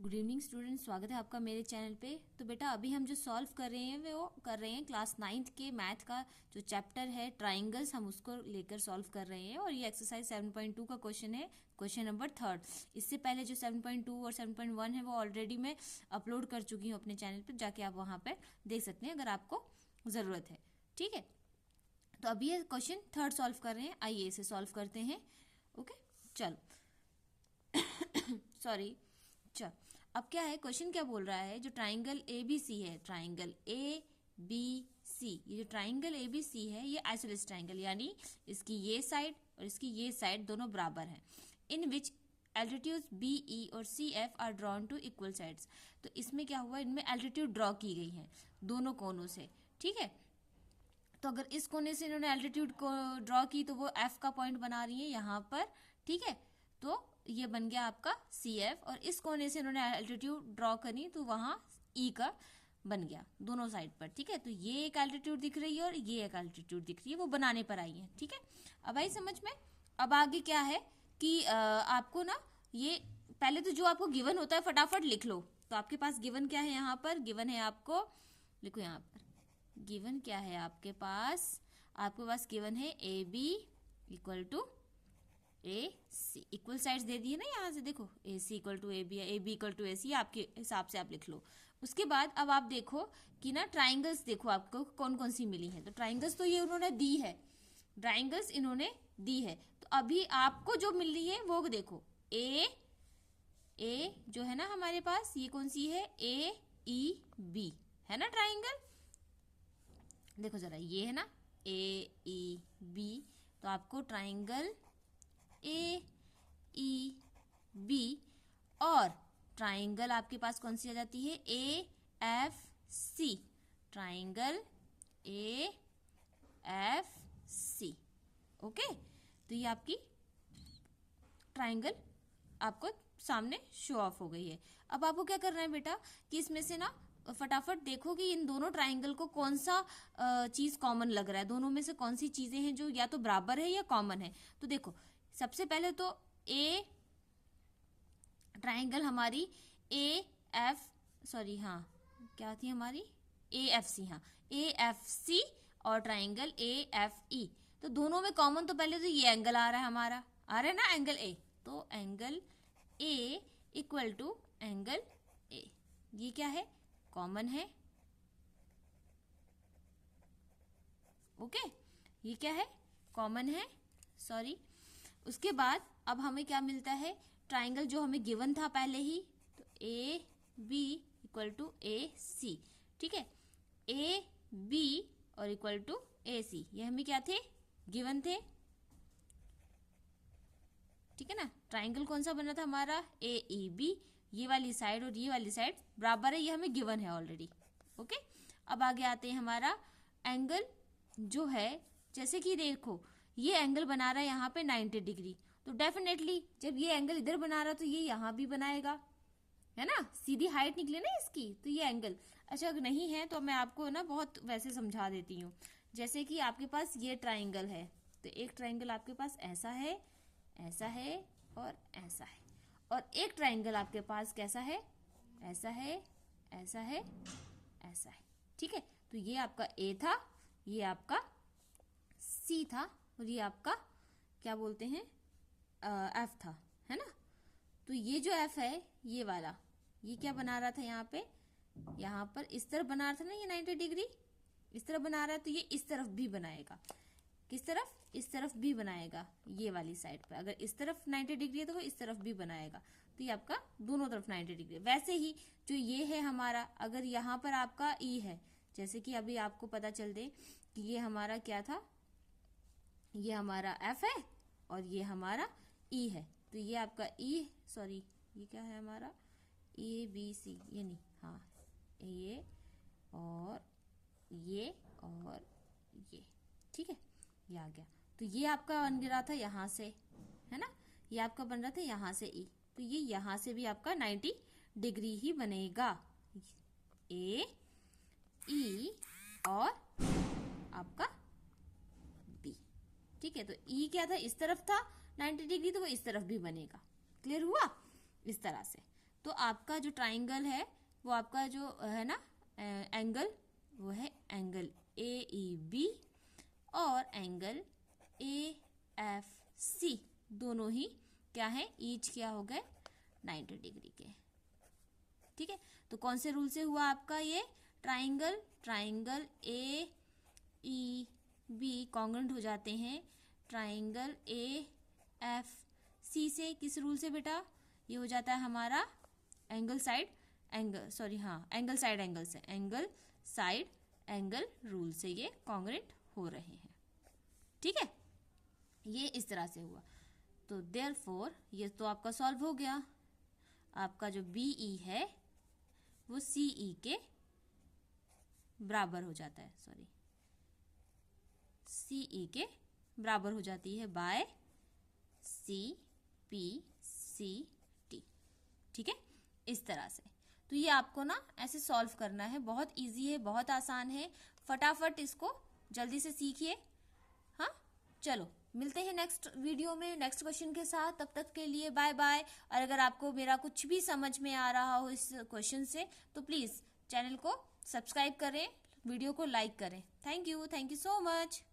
Good evening student, स्वागत है आपका मेरे चैनल पे। तो बेटा अभी हम जो सॉल्व कर रहे हैं वो कर रहे हैं क्लास 9th के मैथ का जो चैप्टर है ट्राइंगल्स, हम उसको लेकर सॉल्व कर रहे हैं। और ये एक्सरसाइज 7.2 का क्वेश्चन है, क्वेश्चन नंबर 3। इससे पहले जो 7.2 और 7.1 है वो ऑलरेडी मैं अपलोड कर चुकी हूँ अपने चैनल पर, जाके आप वहाँ पर देख सकते हैं अगर आपको ज़रूरत है। ठीक है, तो अभी ये क्वेश्चन 3 सॉल्व कर रहे हैं, आइए इसे सॉल्व करते हैं। ओके चलो सॉरी। चल अब क्या है, क्वेश्चन क्या बोल रहा है, जो ट्राइंगल ए बी सी है, ट्राइंगल ए बी सी, ये जो ट्राइंगल ए बी सी है ये आइसोसेलेस ट्राइंगल, यानी इसकी ये साइड और इसकी ये साइड दोनों बराबर हैं। इन विच एल्टीट्यूड्स बी ई और C F are drawn to equal sides. तो इसमें क्या हुआ, इनमें एल्टीट्यूड ड्रॉ की गई है दोनों कोनों से। ठीक है, तो अगर इस कोने से इन्होंने एल्टीट्यूड को ड्रॉ की तो वो एफ का पॉइंट बना रही है यहाँ पर। ठीक है, तो ये बन गया आपका सी एफ, और इस कोने से इन्होंने एल्टीट्यूड ड्रॉ करी तो वहाँ ई का बन गया दोनों साइड पर। ठीक है, तो ये एक एल्टीट्यूड दिख रही है और ये एक एल्टीट्यूड दिख रही है, वो बनाने पर आई है। ठीक है, अब आई समझ में। अब आगे क्या है कि आपको ना ये पहले तो जो आपको गिवन होता है फटाफट लिख लो। तो आपके पास गिवन क्या है, यहाँ पर गिवन है आपको, लिखो यहाँ पर गिवन क्या है आपके पास गिवन है A B equal to A C, equal sides दे दिए ना यहाँ से, देखो A C equal to A B equal to A C, आपके हिसाब से आप लिख लो। उसके बाद अब आप देखो कि ना ट्राइंगल्स देखो आपको कौन कौन सी मिली है। तो ट्राइंगल्स तो ये उन्होंने दी है, ट्राइंगल्स इन्होंने दी है, तो अभी आपको जो मिल रही है वो देखो, ए जो है ना हमारे पास, ये कौन सी है, ए ई बी है ना ट्राइंगल। देखो जरा, ये है ना ए ई बी, तो आपको ट्राइंगल ए ई बी और ट्राइंगल आपके पास कौन सी आ जाती है, A F C, triangle A F C. Okay, तो ये आपकी ट्राइंगल आपको सामने शो ऑफ हो गई है। अब आपको क्या करना है बेटा कि इसमें से ना फटाफट देखो कि इन दोनों ट्राइंगल को कौन सा चीज कॉमन लग रहा है, दोनों में से कौन सी चीजें हैं जो या तो बराबर है या कॉमन है। तो देखो सबसे पहले तो ए ट्राइंगल हमारी ए एफ सॉरी हाँ क्या थी हमारी, ए एफ सी, हाँ ए एफ सी और ट्राइंगल ए एफ ई। तो दोनों में कॉमन तो पहले तो ये एंगल आ रहा है हमारा, आ रहा है ना एंगल ए, तो angle A equal to angle A, ये क्या है, कॉमन है। ओके, ये क्या है, कॉमन है, सॉरी। उसके बाद अब हमें क्या मिलता है, ट्राइंगल जो हमें गिवन था पहले ही, तो ए बी इक्वल टू ए सी। ठीक है, ए बी और इक्वल टू ए सी, ये हमें क्या थे, गिवन थे। ठीक है ना, ट्राइंगल कौन सा बना था हमारा, ए ई बी, ये वाली साइड और ये वाली साइड बराबर है, ये हमें गिवन है ऑलरेडी। ओके, अब आगे आते हैं हमारा एंगल जो है, जैसे कि देखो ये एंगल बना रहा है यहाँ पे 90 डिग्री, तो डेफिनेटली जब ये एंगल इधर बना रहा तो ये यहाँ भी बनाएगा, है ना, सीधी हाइट निकले ना इसकी, तो ये एंगल। अच्छा अगर नहीं है तो मैं आपको ना बहुत वैसे समझा देती हूँ। जैसे कि आपके पास ये ट्राइंगल है, तो एक ट्राइंगल आपके पास ऐसा है, ऐसा है और ऐसा है, और एक ट्राइंगल आपके पास कैसा है, ऐसा है, ऐसा है, ऐसा है। ठीक है, तो ये आपका ए था, ये आपका सी था, और ये आपका क्या बोलते हैं एफ था, है ना। तो ये जो एफ है ये वाला, ये क्या बना रहा था यहाँ पर इस तरफ बना रहा था ना, ये 90 डिग्री इस तरफ बना रहा है, तो ये इस तरफ भी बनाएगा, किस तरफ, इस तरफ भी बनाएगा, ये वाली साइड पर। अगर इस तरफ 90 डिग्री है तो वो इस तरफ भी बनाएगा, तो ये आपका दोनों तरफ 90 डिग्री। वैसे ही जो ये है हमारा, अगर यहाँ पर आपका ई है, जैसे कि अभी आपको पता चल दे कि ये हमारा क्या था, ये हमारा एफ है और ये हमारा ई है, तो ये आपका ई सॉरी ये क्या है हमारा, ए बी सी, ये नहीं, हाँ ये और ये और ये। ठीक है, ये आ गया, तो ये आपका बन रहा था यहाँ से, है ना, ये आपका बन रहा था यहाँ से ई, तो ये यहाँ से भी आपका 90 डिग्री ही बनेगा, ए ई और आपका बी। ठीक है, तो ई क्या था, इस तरफ था 90 डिग्री, तो वो इस तरफ भी बनेगा। क्लियर हुआ, इस तरह से। तो आपका जो ट्राइंगल है वो आपका जो है ना एंगल, वो है एंगल AEB और एंगल AFC, दोनों ही क्या है, ईच क्या हो गए 90 डिग्री के। ठीक है, तो कौन से रूल से हुआ आपका ये ट्राइंगल AEB कॉन्ग्रुएंट हो जाते हैं ट्राइंगल AFC से। किस रूल से बेटा, ये हो जाता है हमारा एंगल साइड एंगल रूल से ये कॉन्ग्रुएंट हो रहे हैं। ठीक है, ये इस तरह से हुआ। तो देयरफॉर ये तो आपका सॉल्व हो गया। आपका जो BE है वो CE के बराबर हो जाता है, CE के बराबर हो जाती है बाय CPCT। ठीक है, इस तरह से। तो ये आपको ना ऐसे सॉल्व करना है, बहुत इजी है, बहुत आसान है, फटाफट इसको जल्दी से सीखिए। हाँ, चलो मिलते हैं नेक्स्ट वीडियो में नेक्स्ट क्वेश्चन के साथ। तब तक के लिए बाय बाय। और अगर आपको मेरा कुछ भी समझ में आ रहा हो इस क्वेश्चन से तो प्लीज़ चैनल को सब्सक्राइब करें, वीडियो को लाइक करें। Thank you so much.